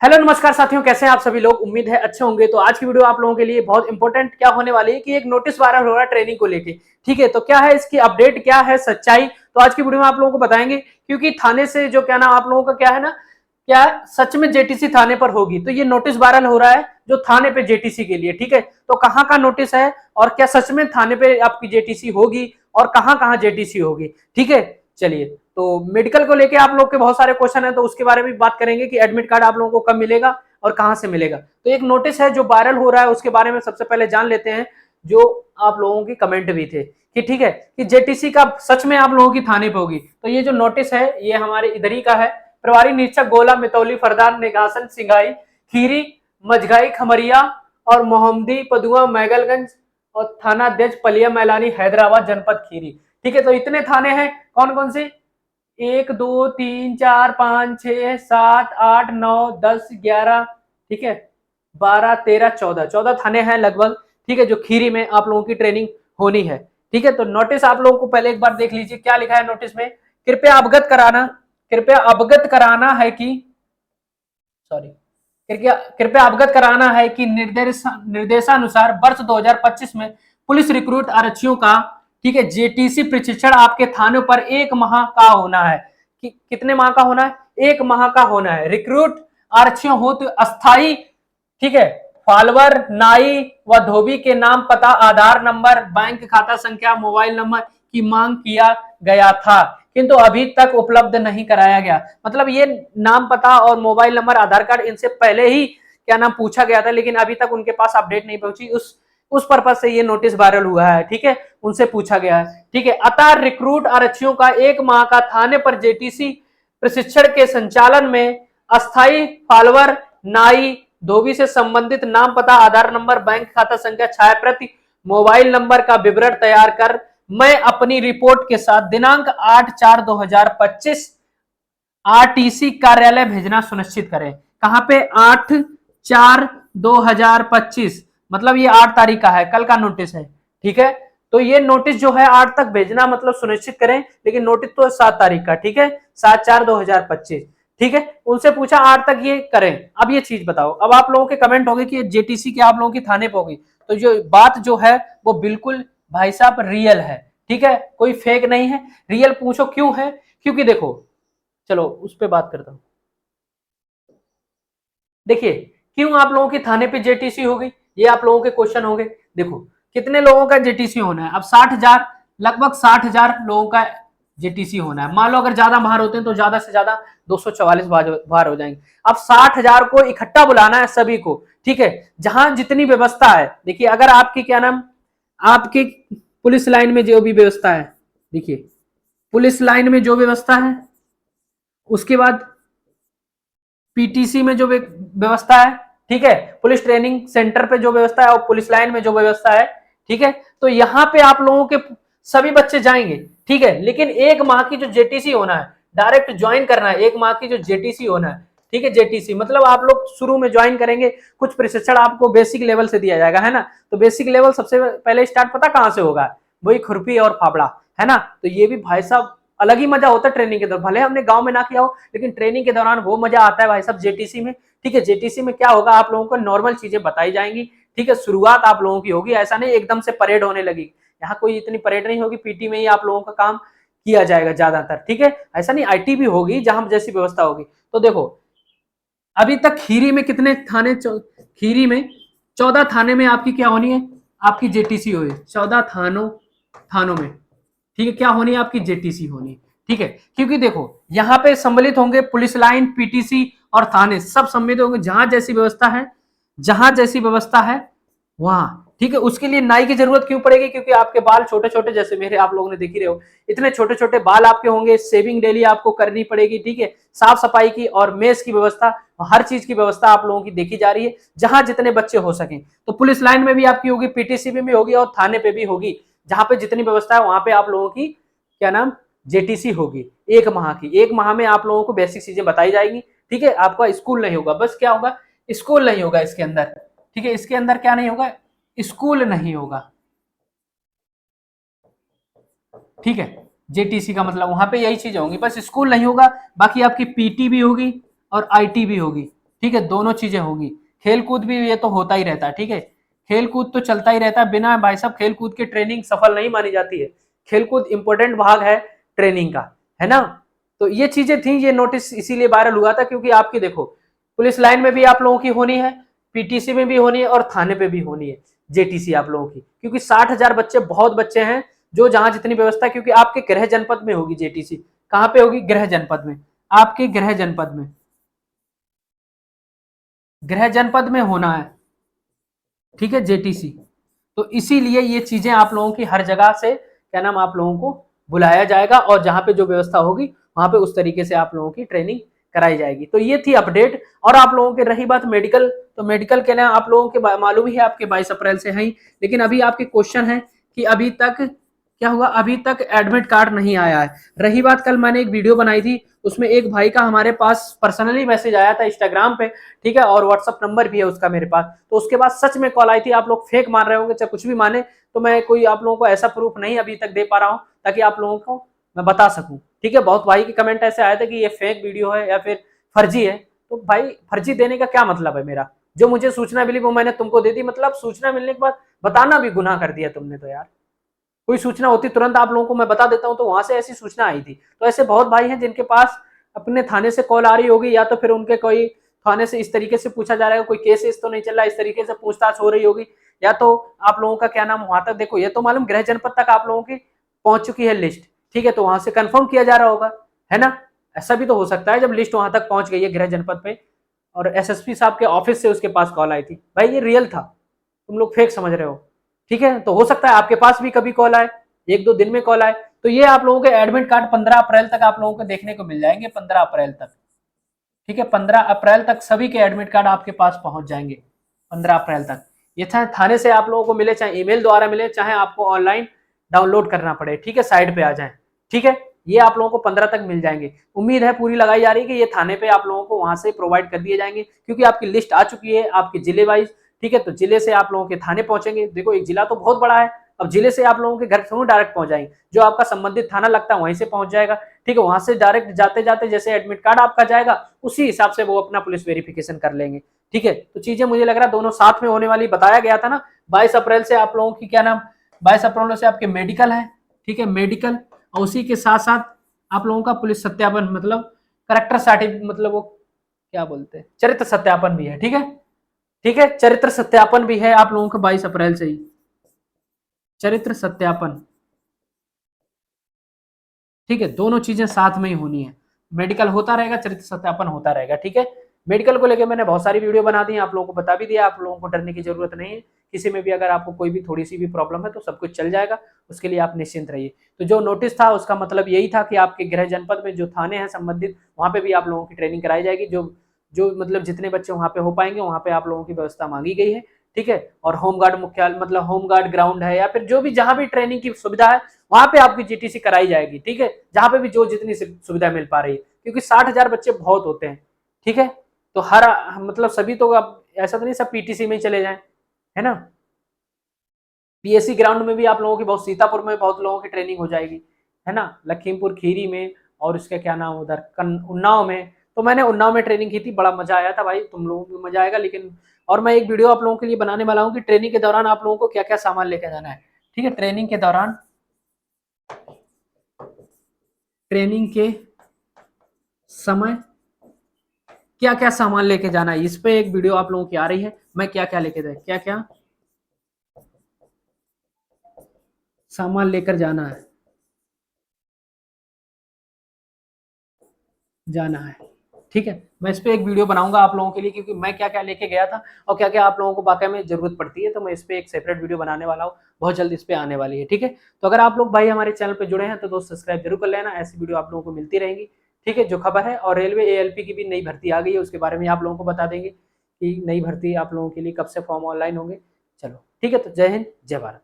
Hello नमस्कार साथियों, कैसे हैं आप सभी लोग। उम्मीद है अच्छे होंगे। तो आज की वीडियो आप लोगों के लिए बहुत इंपॉर्टेंट क्या होने वाली है कि एक नोटिस वायरल हो रहा है ट्रेनिंग को लेके। ठीक है, तो क्या है इसकी अपडेट, क्या है सच्चाई, तो आज की वीडियो में आप लोगों को बताएंगे। क्योंकि थाने से जो क्या ना आप लोगों का क्या है ना, क्या सच में जेटीसी थाने पर होगी। तो ये नोटिस वायरल हो रहा है जो थाने पे जेटीसी के लिए। ठीक है, तो कहाँ का नोटिस है और क्या सच में थाने पे आपकी जेटीसी होगी और कहाँ कहाँ जेटीसी होगी। ठीक है, चलिए। तो मेडिकल को लेके आप लोग के बहुत सारे क्वेश्चन है, तो उसके बारे में बात करेंगे कि एडमिट कार्ड आप लोगों को कब मिलेगा और कहां से मिलेगा। तो एक नोटिस है जो वायरल हो रहा है, उसके बारे में सबसे पहले जान लेते हैं। जो आप लोगों की कमेंट भी थे कि ठीक है कि जेटीसी का सच में आप लोगों की थाने पे होगी। तो ये जो नोटिस है ये हमारे इधर ही का है। प्रभारी निरीक्षक गोला, मितौली, फरदान, निगासन, सिंगाई, खीरी, मझगाई, खमरिया और मोहम्मदी, पदुआ, मैगलगंज और थाना अध्यक्ष पलिया मैलानी, हैदराबाद जनपद खीरी। ठीक है, तो इतने थाने हैं। कौन कौन से? 1 2 3 4 5 6 7 8 9 10 11। ठीक है, 12 13 14 थाने हैं लगभग। ठीक है, जो खीरी में आप लोगों की ट्रेनिंग होनी है। ठीक है, तो नोटिस आप लोगों को पहले एक बार देख लीजिए क्या लिखा है नोटिस में। कृपया अवगत कराना है कि सॉरी कृपया अवगत कराना है कि निर्देशानुसार वर्ष 2025 में पुलिस रिक्रूट आरक्षियों का, ठीक है, जेटीसी प्रशिक्षण आपके थानों पर 1 माह का होना है। कि कितने माह का होना है? 1 माह का होना है। रिक्रूट आरक्षियों हो तो अस्थाई, ठीक है, फॉलोअर, नाई व धोबी के नाम, पता, आधार नंबर, बैंक खाता संख्या, मोबाइल नंबर की मांग किया गया था, किंतु अभी तक उपलब्ध नहीं कराया गया। मतलब ये नाम, पता और मोबाइल नंबर, आधार कार्ड इनसे पहले ही क्या नाम पूछा गया था, लेकिन अभी तक उनके पास अपडेट नहीं पहुंची। उस पर्पज से ये नोटिस वायरल हुआ है। ठीक है, उनसे पूछा गया है। ठीक है, अतः रिक्रूट आरक्षियों का 1 माह का थाने पर जेटीसी प्रशिक्षण के संचालन में अस्थाई फॉलोअर, नाई, धोबी से संबंधित नाम, पता, आधार नंबर, बैंक खाता संख्या, छाया प्रति, मोबाइल नंबर का विवरण तैयार कर मैं अपनी रिपोर्ट के साथ दिनांक 8/4/2025 आरटीसी कार्यालय भेजना सुनिश्चित करें। कहां पे? 8/4/2025, मतलब ये 8 तारीख का है, कल का नोटिस है। ठीक है, तो ये नोटिस जो है 8 तक भेजना मतलब सुनिश्चित करें, लेकिन नोटिस तो 7 तारीख का। ठीक है, 7/4/2025। ठीक है, उनसे पूछा 8 तक ये करें। अब ये चीज बताओ, अब आप लोगों के कमेंट होंगे कि जेटीसी के आप लोगों की थाने पे होगी। तो जो बात जो है वो बिल्कुल भाई साहब रियल है। ठीक है, कोई फेक नहीं है, रियल। पूछो क्यों है? क्योंकि देखो, चलो उस पर बात करता हूं। देखिए, क्यों आप लोगों की थाने पे जेटीसी होगी, ये आप लोगों के क्वेश्चन होंगे। देखो, कितने लोगों का जेटीसी होना है? अब 60,000, लगभग 60,000 लोगों का जेटीसी होना है। मान लो अगर ज्यादा बाहर होते हैं तो ज्यादा से ज्यादा 244 बाहर हो जाएंगे। अब 60,000 को इकट्ठा बुलाना है सभी को। ठीक है, जहां जितनी व्यवस्था है। देखिए, अगर आपकी क्या नाम, आपकी पुलिस लाइन में जो भी व्यवस्था है, देखिए पुलिस लाइन में जो व्यवस्था है, उसके बाद पीटीसी में जो व्यवस्था है, ठीक है, पुलिस ट्रेनिंग सेंटर पे जो व्यवस्था है और पुलिस लाइन में जो व्यवस्था है। ठीक है, तो यहां पे आप लोगों के सभी बच्चे जाएंगे। ठीक है, लेकिन 1 माह की जो जेटीसी होना है, डायरेक्ट ज्वाइन करना है। 1 माह की जो जेटीसी होना है, ठीक है, जेटीसी मतलब आप लोग शुरू में ज्वाइन करेंगे, कुछ प्रशिक्षण आपको बेसिक लेवल से दिया जाएगा, है ना। तो बेसिक लेवल सबसे पहले स्टार्ट पता कहां से होगा? वही खुरपी और फावड़ा, है ना। तो ये भी भाई साहब अलग ही मजा होता है ट्रेनिंग के दौरान। भले हमने गांव में ना किया हो, लेकिन ट्रेनिंग के दौरान वो मजा आता है भाई साहब जेटीसी में। ठीक है, जेटीसी में क्या होगा, आप लोगों को नॉर्मल चीजें बताई जाएंगी। ठीक है, शुरुआत आप लोगों की होगी, ऐसा नहीं एकदम से परेड होने लगी। यहाँ कोई इतनी परेड नहीं होगी, पीटी में ही आप लोगों का काम किया जाएगा ज्यादातर। ठीक है, ऐसा नहीं, आईटी भी होगी जहां जैसी व्यवस्था होगी। तो देखो, अभी तक खीरी में कितने थाने? खीरी में 14 थाने में आपकी क्या होनी है? आपकी जेटीसी होगी 14 थानों में। ठीक है, क्या होनी है? आपकी जेटीसी होनी। ठीक है, क्योंकि देखो यहाँ पे सम्मिलित होंगे पुलिस लाइन, पीटीसी और थाने, सब सम्मिलित होंगे। जहां जैसी व्यवस्था है वहां। ठीक है, उसके लिए नाई की जरूरत क्यों पड़ेगी? क्योंकि आपके बाल छोटे छोटे, जैसे मेरे आप लोगों ने देख ही रहे हो, इतने छोटे छोटे बाल आपके होंगे। शेविंग डेली आपको करनी पड़ेगी। ठीक है, साफ सफाई की और मेस की व्यवस्था, हर चीज की व्यवस्था आप लोगों की देखी जा रही है, जहां जितने बच्चे हो सके। तो पुलिस लाइन में भी आपकी होगी, पीटीसी में भी होगी और थाने पे भी होगी। जहां पे जितनी व्यवस्था है वहां पे आप लोगों की क्या नाम, जेटीसी होगी 1 माह की। 1 माह में आप लोगों को बेसिक चीजें बताई जाएगी। ठीक है, आपका स्कूल नहीं होगा, बस क्या होगा, स्कूल नहीं होगा इसके अंदर। ठीक है, इसके अंदर क्या नहीं होगा, स्कूल नहीं होगा। ठीक है, जेटीसी का मतलब वहां पे यही चीज होंगी, बस स्कूल नहीं होगा। बाकी आपकी पीटी भी होगी और आईटी भी होगी। ठीक है, दोनों चीजें होगी। खेल कूद भी ये तो होता ही रहता है, ठीक है, खेल कूद तो चलता ही रहता है, बिना भाई साहब खेल कूद की ट्रेनिंग सफल नहीं मानी जाती है। खेल कूद इंपॉर्टेंट भाग है ट्रेनिंग का, है ना। तो ये चीजें थी, ये नोटिस इसीलिए वायरल हुआ था क्योंकि आपकी देखो पुलिस लाइन में भी आप लोगों की होनी है, पीटीसी में भी होनी है और थाने पे भी होनी है जेटीसी आप लोगों की, क्योंकि 60,000 बच्चे बहुत बच्चे हैं, जो जहां जितनी व्यवस्था, क्योंकि आपके गृह जनपद में होगी जेटीसी। कहां पे होगी? गृह जनपद में, आपके गृह जनपद में, गृह जनपद में होना है, ठीक है, जेटीसी। तो इसीलिए ये चीजें आप लोगों की हर जगह से क्या नाम आप लोगों को बुलाया जाएगा, और जहां पे जो व्यवस्था होगी वहां पे उस तरीके से आप लोगों की ट्रेनिंग कराई जाएगी। तो ये थी अपडेट। और आप लोगों की रही बात मेडिकल, तो मेडिकल के ना आप लोगों के मालूम ही है आपके 22 अप्रैल से है, लेकिन अभी आपके क्वेश्चन है कि अभी तक क्या हुआ, अभी तक एडमिट कार्ड नहीं आया है। रही बात, कल मैंने एक वीडियो बनाई थी, उसमें एक भाई का हमारे पास पर्सनली मैसेज आया था इंस्टाग्राम पे, ठीक है, और व्हाट्सअप नंबर भी है उसका मेरे पास। तो उसके बाद सच में कॉल आई थी। आप लोग फेक मान रहे होंगे, चाहे कुछ भी माने, तो मैं कोई आप लोगों को ऐसा प्रूफ नहीं अभी तक दे पा रहा हूं ताकि आप लोगों को मैं बता सकूं, ठीक है। बहुत भाई के कमेंट ऐसे आए थे कि ये फेक वीडियो है या फिर फर्जी है। तो भाई फर्जी देने का क्या मतलब है? मेरा जो मुझे सूचना मिली वो मैंने तुमको दे दी, मतलब सूचना मिलने के बाद बताना भी गुनाह कर दिया तुमने। तो यार कोई सूचना होती तुरंत आप लोगों को मैं बता देता हूं, तो वहां से ऐसी सूचना आई थी। तो ऐसे बहुत भाई हैं जिनके पास अपने थाने से कॉल आ रही होगी, या तो फिर उनके कोई थाने से इस तरीके से पूछा जा रहा है, कोई केस इस तो नहीं चल रहा, इस तरीके से पूछताछ हो रही होगी, या तो आप लोगों का क्या नाम वहां तक देखो, ये तो मालूम गृह जनपद तक आप लोगों की पहुंच चुकी है लिस्ट, ठीक है, तो वहां से कंफर्म किया जा रहा होगा, है ना। ऐसा भी तो हो सकता है जब लिस्ट वहां तक पहुंच गई है गृह जनपद पे और एसएसपी साहब के ऑफिस से उसके पास कॉल आई थी, भाई ये रियल था, तुम लोग फेक समझ रहे हो, ठीक है। तो हो सकता है आपके पास भी कभी कॉल आए, एक दो दिन में कॉल आए। तो ये आप लोगों के एडमिट कार्ड 15 अप्रैल तक आप लोगों को देखने को मिल जाएंगे, 15 अप्रैल तक, ठीक है, 15 अप्रैल तक सभी के एडमिट कार्ड आपके पास पहुंच जाएंगे, 15 अप्रैल तक। ये चाहे थाने से आप लोगों को मिले, चाहे ईमेल द्वारा मिले, चाहे आपको ऑनलाइन डाउनलोड करना पड़े, ठीक है, साइड पे आ जाए, ठीक है, ये आप लोगों को 15 तक मिल जाएंगे। उम्मीद है पूरी लगाई जा रही है कि ये थाने पे आप लोगों को वहां से प्रोवाइड कर दिए जाएंगे, क्योंकि आपकी लिस्ट आ चुकी है आपके जिले वाइज, ठीक है। तो जिले से आप लोगों के थाने पहुंचेंगे, देखो एक जिला तो बहुत बड़ा है, अब जिले से आप लोगों के घर क्यों डायरेक्ट पहुंच जाएंगे, जो आपका संबंधित थाना लगता है वहीं से पहुंच जाएगा, ठीक है। वहां से डायरेक्ट जाते जाते जैसे एडमिट कार्ड आपका जाएगा, उसी हिसाब से वो अपना पुलिस वेरिफिकेशन कर लेंगे, ठीक है। तो चीजें मुझे लग रहा है दोनों साथ में होने वाली, बताया गया था ना 22 अप्रैल से आप लोगों की क्या नाम 22 अप्रैल से आपके मेडिकल है, ठीक है, मेडिकल, और उसी के साथ साथ आप लोगों का पुलिस सत्यापन, मतलब करेक्टर सर्टिफिकेट, मतलब वो क्या बोलते हैं, चरित्र सत्यापन भी है, ठीक है, ठीक है, चरित्र सत्यापन भी है आप लोगों का 22 अप्रैल से ही, चरित्र सत्यापन, ठीक है, दोनों चीजें साथ में ही होनी है, मेडिकल होता रहेगा, चरित्र सत्यापन होता रहेगा, ठीक है। मेडिकल को लेकर मैंने बहुत सारी वीडियो बना दी है, आप लोगों को बता भी दिया, आप लोगों को डरने की जरूरत नहीं है। किसी में भी अगर आपको कोई भी थोड़ी सी भी प्रॉब्लम है तो सब कुछ चल जाएगा, उसके लिए आप निश्चिंत रहिए। तो जो नोटिस था उसका मतलब यही था कि आपके गृह जनपद में जो थाने हैं संबंधित, वहां पे भी आप लोगों की ट्रेनिंग कराई जाएगी, जो जो मतलब जितने बच्चे वहां पे हो पाएंगे वहां पे आप लोगों की व्यवस्था मांगी गई है, ठीक है। और होमगार्ड मुख्यालय, मतलब होमगार्ड ग्राउंड है, या फिर जो भी जहां भी ट्रेनिंग की सुविधा है वहां पे आपकी जीटीसी कराई जाएगी, ठीक है, जहां पे भी जो जितनी सुविधा मिल पा रही है, क्योंकि 60,000 बच्चे बहुत होते हैं, ठीक है। तो हर मतलब सभी तो अब ऐसा तो नहीं सब पीटीसी में ही चले जाएं, है ना। पीएससी ग्राउंड में भी आप लोगों की बहुत, सीतापुर में बहुत लोगों की ट्रेनिंग हो जाएगी, है ना, लखीमपुर खीरी में, और उसका क्या नाम उधर उन्नाव में। तो मैंने उन्नाव में ट्रेनिंग की थी, बड़ा मजा आया था भाई, तुम लोगों को भी मजा आएगा। लेकिन और मैं एक वीडियो आप लोगों के लिए बनाने वाला हूँ कि ट्रेनिंग के दौरान आप लोगों को क्या क्या सामान लेकर जाना है, ठीक है, ट्रेनिंग के दौरान, ट्रेनिंग के समय क्या क्या सामान लेके जाना है, इस पे एक वीडियो आप लोगों की आ रही है, मैं क्या क्या लेके जाए, क्या क्या सामान लेकर जाना है, ठीक है। मैं इस पे एक वीडियो बनाऊंगा आप लोगों के लिए, क्योंकि मैं क्या क्या लेके गया था और क्या क्या आप लोगों को वाकई में जरूरत पड़ती है, तो मैं इस पे एक सेपरेट वीडियो बनाने वाला हूँ, बहुत जल्द इस पे आने वाली है, ठीक है। तो अगर आप लोग भाई हमारे चैनल पे जुड़े हैं तो दोस्त सब्सक्राइब जरूर कर लेना, ऐसी वीडियो आप लोगों को मिलती रहेंगी, ठीक है। जो खबर है, और रेलवे एएलपी की भी नई भर्ती आ गई है, उसके बारे में आप लोगों को बता देंगे कि नई भर्ती आप लोगों के लिए कब से फॉर्म ऑनलाइन होंगे। चलो ठीक है, तो जय हिंद, जय भारत।